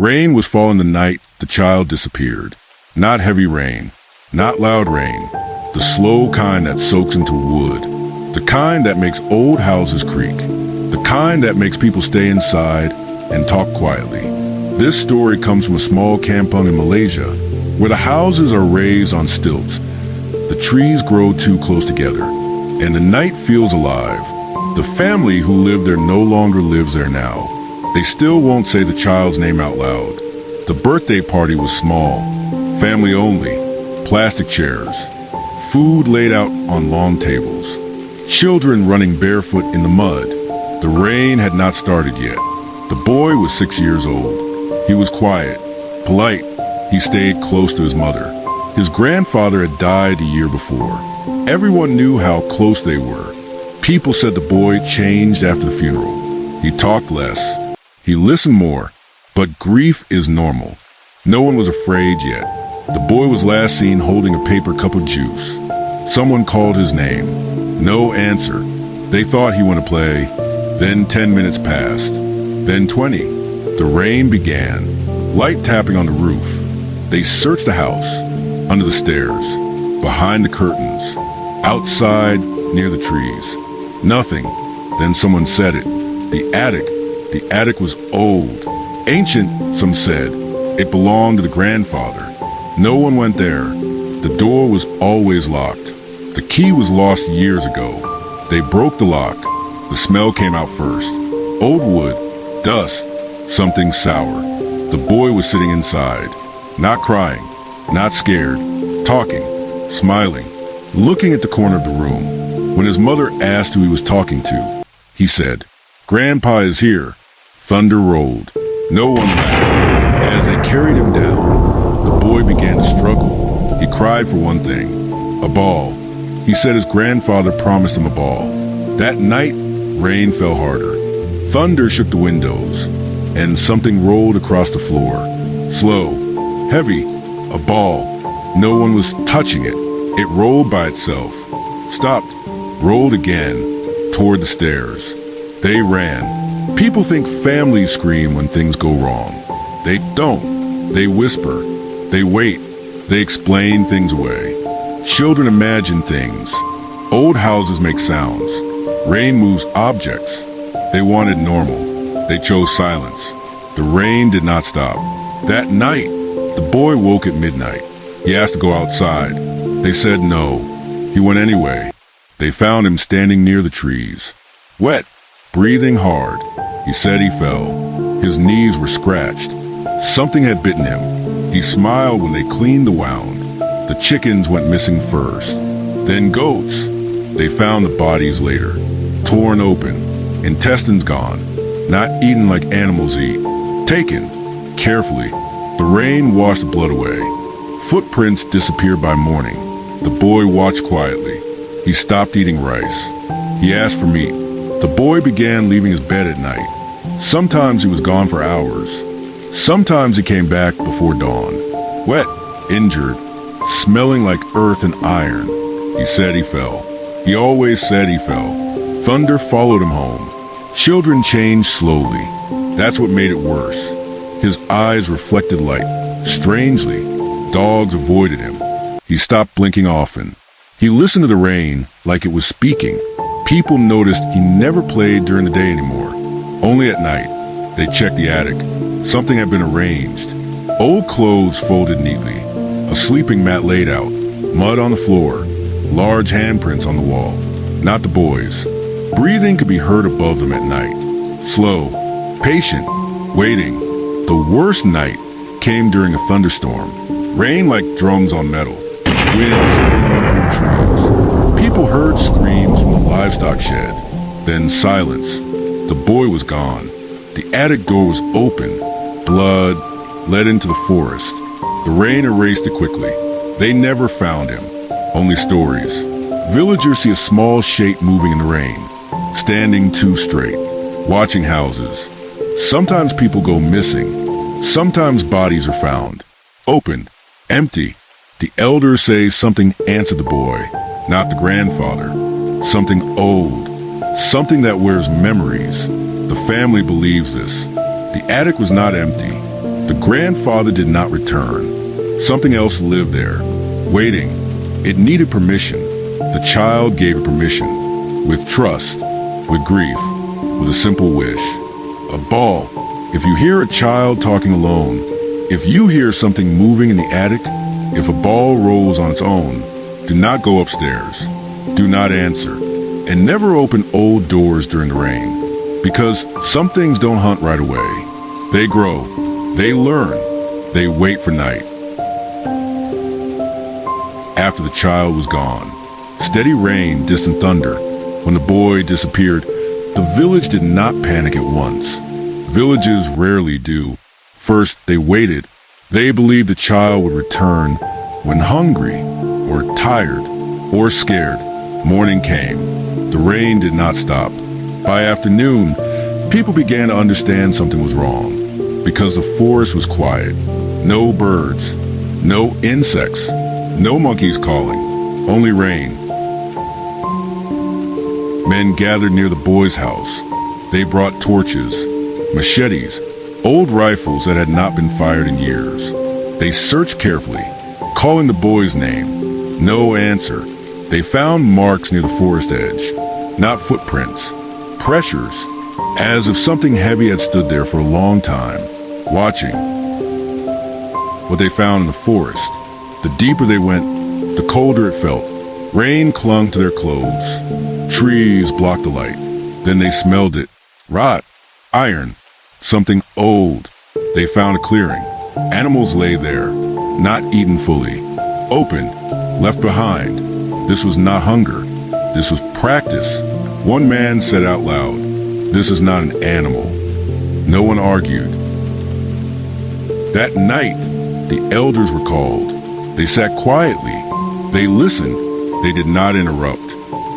Rain was falling the night the child disappeared. Not heavy rain, not loud rain, the slow kind that soaks into wood, the kind that makes old houses creak, the kind that makes people stay inside and talk quietly. This story comes from a small kampung in Malaysia, where the houses are raised on stilts. The trees grow too close together, and the night feels alive. The family who lived there no longer lives there now. They still won't say the child's name out loud. The birthday party was small, family only, plastic chairs, food laid out on long tables, children running barefoot in the mud. The rain had not started yet. The boy was 6 years old. He was quiet, polite. He stayed close to his mother. His grandfather had died a year before. Everyone knew how close they were. People said the boy changed after the funeral. He talked less. He listened more. But grief is normal. No one was afraid yet. The boy was last seen holding a paper cup of juice. Someone called his name. No answer. They thought he went to play. Then 10 minutes passed. Then 20. The rain began. Light tapping on the roof. They searched the house. Under the stairs. Behind the curtains. Outside, near the trees. Nothing. Then someone said it. The attic. The attic was old. Ancient, some said. It belonged to the grandfather. No one went there. The door was always locked. The key was lost years ago. They broke the lock. The smell came out first. Old wood, dust, something sour. The boy was sitting inside, not crying, not scared, talking, smiling, looking at the corner of the room. When his mother asked who he was talking to, he said, "Grandpa is here." Thunder rolled. No one laughed. As they carried him down, the boy began to struggle. He cried for one thing, a ball. He said his grandfather promised him a ball. That night, rain fell harder. Thunder shook the windows, and something rolled across the floor. Slow, heavy, a ball. No one was touching it. It rolled by itself, stopped, rolled again, toward the stairs. They ran. People think families scream when things go wrong. They don't. They whisper. They wait. They explain things away. Children imagine things. Old houses make sounds. Rain moves objects. They wanted normal. They chose silence. The rain did not stop. That night, the boy woke at midnight. He asked to go outside. They said no. He went anyway. They found him standing near the trees. Wet, breathing hard. He said he fell. His knees were scratched. Something had bitten him. He smiled when they cleaned the wound. The chickens went missing first. Then goats. They found the bodies later. Torn open. Intestines gone. Not eaten like animals eat. Taken. Carefully. The rain washed the blood away. Footprints disappeared by morning. The boy watched quietly. He stopped eating rice. He asked for meat. The boy began leaving his bed at night. Sometimes he was gone for hours. Sometimes he came back before dawn. Wet, injured, smelling like earth and iron. He said he fell. He always said he fell. Thunder followed him home. Children changed slowly. That's what made it worse. His eyes reflected light. Strangely, dogs avoided him. He stopped blinking often. He listened to the rain like it was speaking. People noticed he never played during the day anymore. Only at night. They checked the attic. Something had been arranged. Old clothes folded neatly. A sleeping mat laid out. Mud on the floor. Large handprints on the wall. Not the boys. Breathing could be heard above them at night. Slow. Patient. Waiting. The worst night came during a thunderstorm. Rain like drums on metal. Wind screaming through trees. People heard screams from the livestock shed. Then silence. The boy was gone. The attic door was open. Blood led into the forest. The rain erased it quickly. They never found him. Only stories. Villagers see a small shape moving in the rain, standing too straight, watching houses. Sometimes people go missing. Sometimes bodies are found. Open. Empty. The elders say something answered the boy, not the grandfather. Something old. Something that wears memories. The family believes this. The attic was not empty. The grandfather did not return. Something else lived there, waiting. It needed permission. The child gave it permission, with trust, with grief, with a simple wish. A ball. If you hear a child talking alone, if you hear something moving in the attic, if a ball rolls on its own, do not go upstairs. Do not answer. And never open old doors during the rain, because some things don't hunt right away. They grow. They learn. They wait for night. After the child was gone, steady rain, distant thunder. When the boy disappeared, the village did not panic at once. Villages rarely do. First, they waited. They believed the child would return when hungry, or tired, or scared. Morning came. The rain did not stop. By afternoon, people began to understand something was wrong, because the forest was quiet. No birds, no insects, no monkeys calling, only rain. Men gathered near the boy's house. They brought torches, machetes, old rifles that had not been fired in years. They searched carefully, calling the boy's name. No answer. They found marks near the forest edge, not footprints, pressures, as if something heavy had stood there for a long time, watching. What they found in the forest, the deeper they went, the colder it felt. Rain clung to their clothes. Trees blocked the light. Then they smelled it. Rot, iron, something old. They found a clearing. Animals lay there, not eaten fully, open, left behind. This was not hunger. This was practice. One man said out loud, "This is not an animal." No one argued. That night, the elders were called. They sat quietly. They listened. They did not interrupt.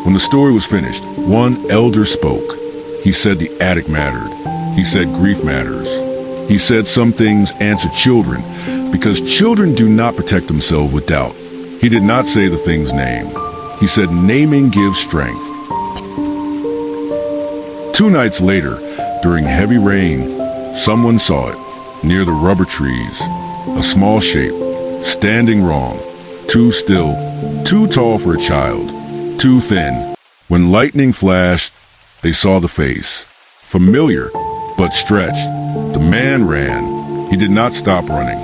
When the story was finished, one elder spoke. He said the attic mattered. He said grief matters. He said some things answer children, because children do not protect themselves with doubt. He did not say the thing's name. He said naming gives strength. 2 nights later, during heavy rain, someone saw it, near the rubber trees. A small shape, standing wrong, too still, too tall for a child, too thin. When lightning flashed, they saw the face. Familiar, but stretched. The man ran. He did not stop running.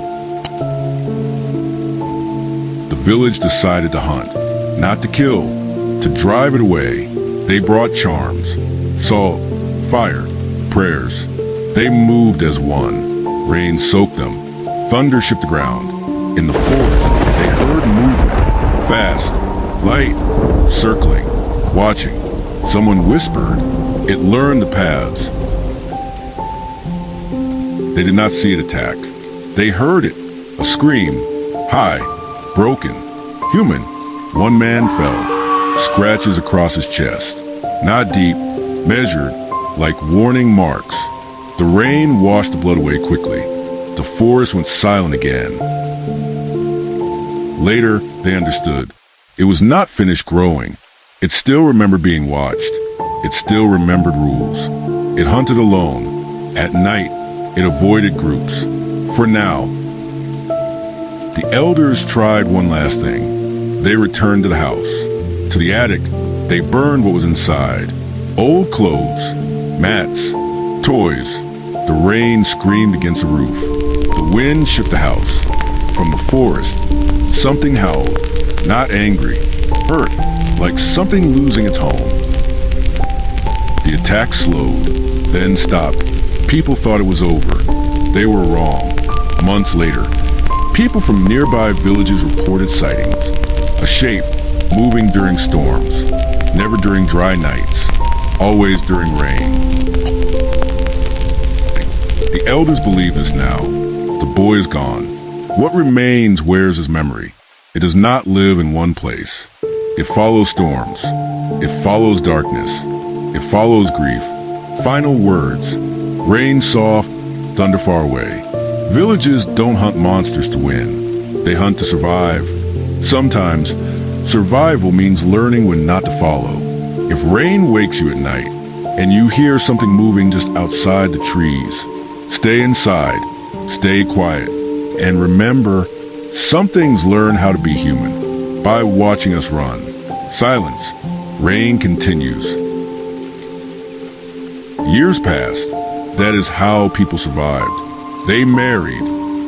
The village decided to hunt, not to kill, to drive it away. They brought charms, salt, fire, prayers. They moved as one. Rain soaked them. Thunder shook the ground. In the forest, they heard movement. Fast, light, circling, watching. Someone whispered. It learned the paths. They did not see it attack. They heard it. A scream. High, broken, human. One man fell. Scratches across his chest. Not deep, measured, like warning marks. The rain washed the blood away quickly. The forest went silent again. Later, they understood. It was not finished growing. It still remembered being watched. It still remembered rules. It hunted alone. At night, it avoided groups. For now. The elders tried one last thing. They returned to the house. To the attic, they burned what was inside. Old clothes, mats, toys. The rain screamed against the roof. The wind shook the house. From the forest, something howled, not angry, hurt, like something losing its home. The attack slowed, then stopped. People thought it was over. They were wrong. Months later, people from nearby villages reported sightings. A shape moving during storms, never during dry nights, always during rain. The elders believe this now. The boy is gone. What remains wears his memory. It does not live in one place. It follows storms. It follows darkness. It follows grief. Final words. Rain soft, thunder far away. Villages don't hunt monsters to win. They hunt to survive. Sometimes, survival means learning when not to follow. If rain wakes you at night, and you hear something moving just outside the trees, stay inside. Stay quiet. And remember, some things learn how to be human by watching us run. Silence. Rain continues. Years passed. That is how people survived. They married.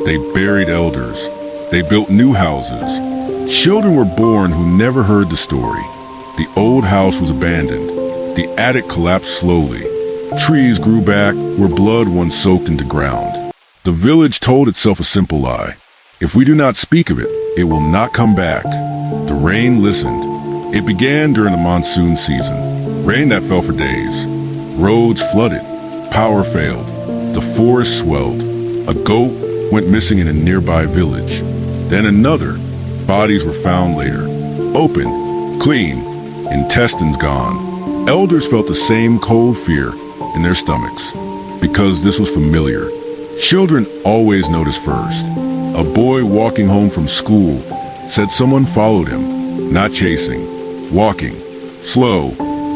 They buried elders. They built new houses. Children were born who never heard the story. The old house was abandoned. The attic collapsed slowly. Trees grew back where blood once soaked into ground. The village told itself a simple lie. If we do not speak of it, it will not come back. The rain listened. It began during the monsoon season. Rain that fell for days. Roads flooded. Power failed. The forest swelled. A goat went missing in a nearby village. Then another. Bodies were found later. Open, clean, intestines gone. Elders felt the same cold fear in their stomachs because this was familiar. Children always notice first. A boy walking home from school said someone followed him, not chasing, walking, slow.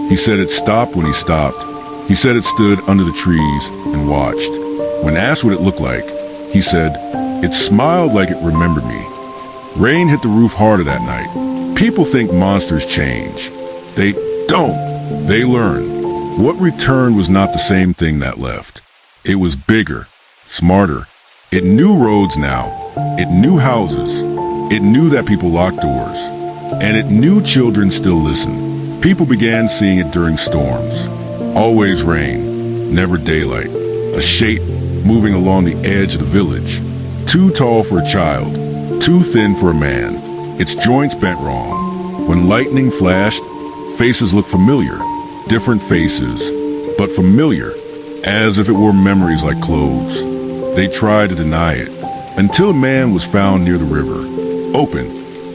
He said it stopped when he stopped. He said it stood under the trees and watched. When asked what it looked like, he said, "It smiled like it remembered me." Rain hit the roof harder that night. People think monsters change. They don't. They learn. What returned was not the same thing that left. It was bigger, smarter. It knew roads now. It knew houses. It knew that people locked doors. And it knew children still listen. People began seeing it during storms. Always rain, never daylight. A shape moving along the edge of the village. Too tall for a child, too thin for a man. Its joints bent wrong. When lightning flashed, faces looked familiar. Different faces, but familiar, as if it wore memories like clothes. They tried to deny it, until a man was found near the river. Open,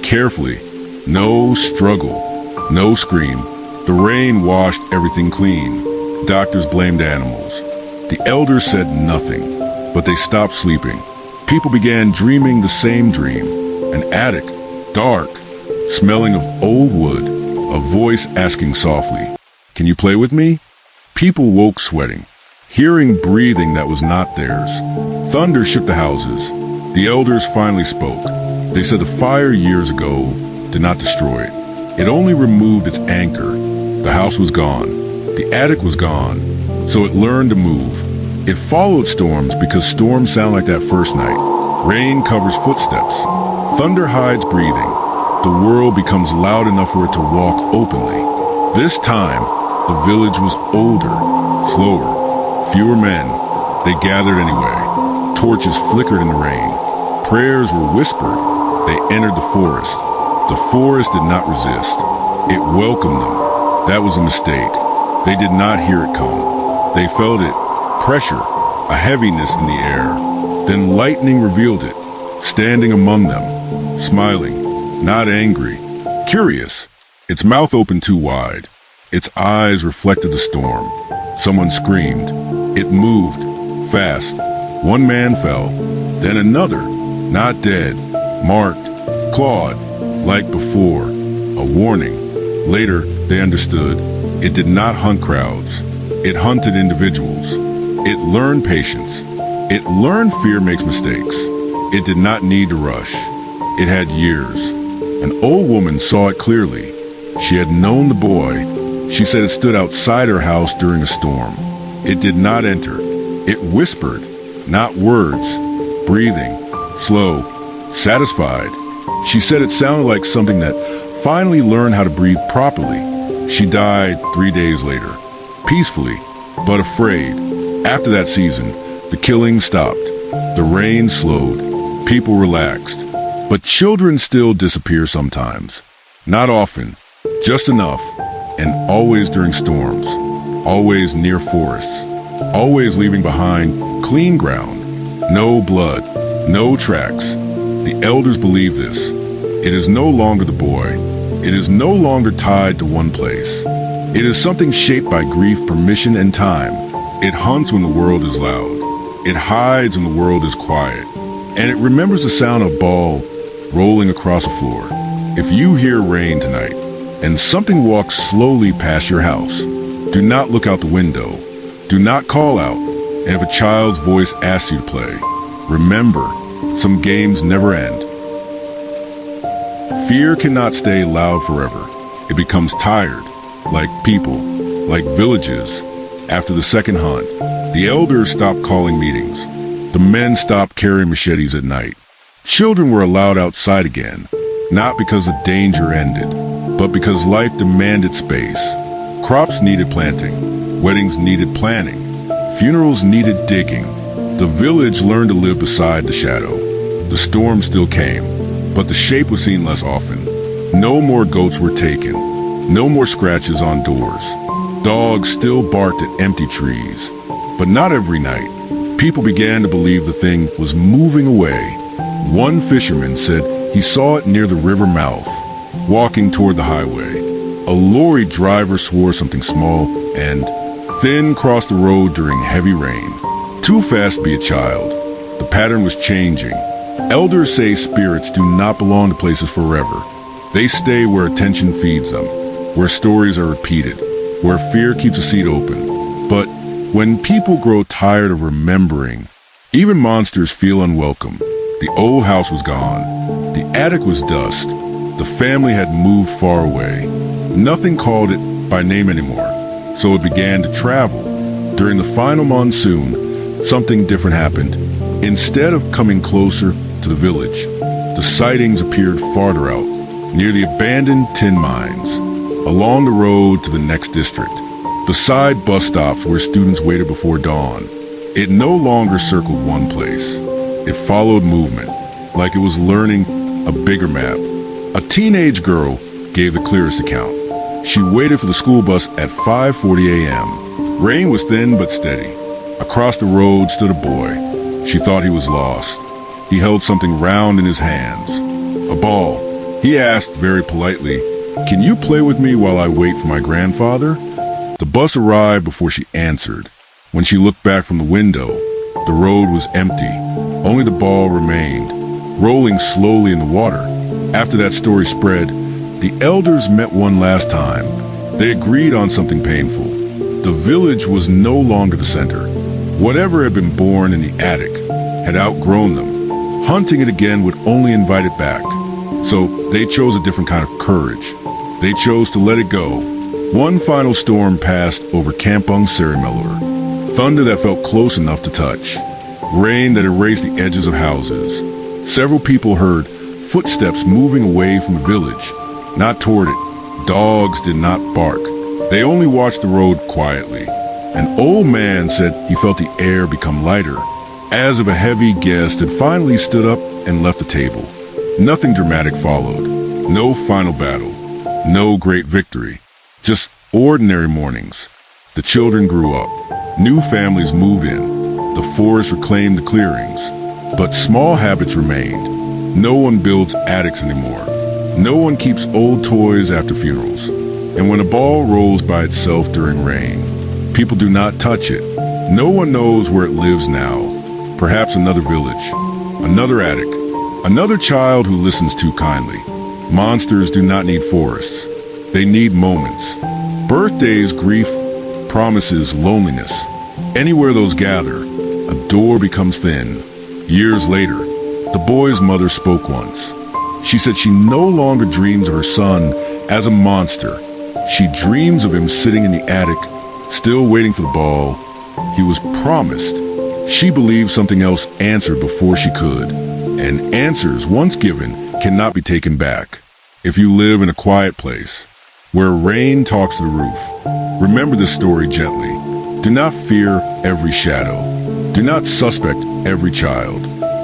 carefully. No struggle, no scream. The rain washed everything clean. Doctors blamed animals. The elders said nothing, but they stopped sleeping. People began dreaming the same dream. An attic, dark, smelling of old wood, a voice asking softly, "Can you play with me?" People woke sweating, hearing breathing that was not theirs. Thunder shook the houses. The elders finally spoke. They said the fire years ago did not destroy it. It only removed its anchor. The house was gone. The attic was gone. So it learned to move. It followed storms because storms sound like that first night. Rain covers footsteps. Thunder hides breathing. The world becomes loud enough for it to walk openly. This time, the village was older, slower, fewer men. They gathered anyway. Torches flickered in the rain. Prayers were whispered. They entered the forest. The forest did not resist. It welcomed them. That was a mistake. They did not hear it come. They felt it. Pressure, a heaviness in the air. Then lightning revealed it, standing among them, smiling, not angry, curious. Its mouth opened too wide. Its eyes reflected the storm. Someone screamed. It moved, fast. One man fell, then another, not dead, marked, clawed, like before. A warning. Later, they understood. It did not hunt crowds. It hunted individuals. It learned patience. It learned fear makes mistakes. It did not need to rush. It had years. An old woman saw it clearly. She had known the boy. She said it stood outside her house during a storm. It did not enter. It whispered, not words, breathing, slow, satisfied. She said it sounded like something that finally learned how to breathe properly. She died 3 days later, peacefully, but afraid. After that season, the killing stopped. The rain slowed. People relaxed. But children still disappear sometimes. Not often, just enough, and always during storms, always near forests, always leaving behind clean ground, no blood, no tracks. The elders believe this. It is no longer the boy. It is no longer tied to one place. It is something shaped by grief, permission, and time. It hunts when the world is loud. It hides when the world is quiet. And it remembers the sound of ball rolling across a floor. If you hear rain tonight, and something walks slowly past your house, do not look out the window. Do not call out. And if a child's voice asks you to play, Remember, some games never end. Fear cannot stay loud forever. It becomes tired, like people, like villages. After the second hunt, the elders stopped calling meetings. The men stopped carrying machetes at night. Children were allowed outside again, not because the danger ended, but because life demanded space. Crops needed planting, weddings needed planning, funerals needed digging. The village learned to live beside the shadow. The storm still came, but the shape was seen less often. No more goats were taken, no more scratches on doors. Dogs still barked at empty trees, but not every night. People began to believe the thing was moving away. One fisherman said he saw it near the river mouth, walking toward the highway. A lorry driver swore something small and thin crossed the road during heavy rain. Too fast to be a child. The pattern was changing. Elders say spirits do not belong to places forever. They stay where attention feeds them, where stories are repeated, where fear keeps a seat open. But when people grow tired of remembering, even monsters feel unwelcome. The old house was gone. The attic was dust. The family had moved far away. Nothing called it by name anymore, so it began to travel. During the final monsoon, something different happened. Instead of coming closer to the village, the sightings appeared farther out, near the abandoned tin mines, along the road to the next district, beside bus stops where students waited before dawn. It no longer circled one place. It followed movement, like it was learning a bigger map. A teenage girl gave the clearest account. She waited for the school bus at 5:40 a.m. Rain was thin but steady. Across the road stood a boy. She thought he was lost. He held something round in his hands. A ball. He asked very politely, "Can you play with me while I wait for my grandfather?" The bus arrived before she answered. When she looked back from the window, the road was empty. Only the ball remained, rolling slowly in the water. After that story spread, the elders met one last time. They agreed on something painful. The village was no longer the center. Whatever had been born in the attic had outgrown them. Hunting it again would only invite it back. So they chose a different kind of courage. They chose to let it go. One final storm passed over Kampung Sarimelur. Thunder that felt close enough to touch. Rain that erased the edges of houses. Several people heard footsteps moving away from the village, not toward it. Dogs did not bark. They only watched the road quietly. An old man said he felt the air become lighter, as if a heavy guest had finally stood up and left the table. Nothing dramatic followed. No final battle. No great victory. Just ordinary mornings. The children grew up. New families moved in. The forest reclaimed the clearings. But small habits remained. No one builds attics anymore. No one keeps old toys after funerals. And when a ball rolls by itself during rain, people do not touch it. No one knows where it lives now. Perhaps another village, another attic, another child who listens too kindly. Monsters do not need forests. They need moments. Birthdays, grief, promises, loneliness. Anywhere those gather, a door becomes thin. Years later, the boy's mother spoke once. She said she no longer dreams of her son as a monster. She dreams of him sitting in the attic, still waiting for the ball. He was promised. She believed something else answered before she could. And answers, once given, cannot be taken back. If you live in a quiet place, where rain talks to the roof, remember this story gently. Do not fear every shadow. Do not suspect every child.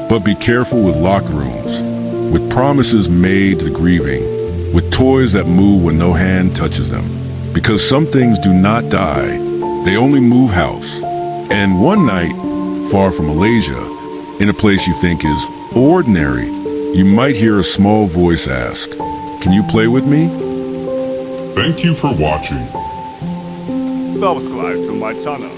But be careful with locked rooms, with promises made to the grieving, with toys that move when no hand touches them. Because some things do not die, they only move house. And one night, far from Malaysia, in a place you think is ordinary, you might hear a small voice ask, "Can you play with me?" Thank you for watching. Subscribe to my channel.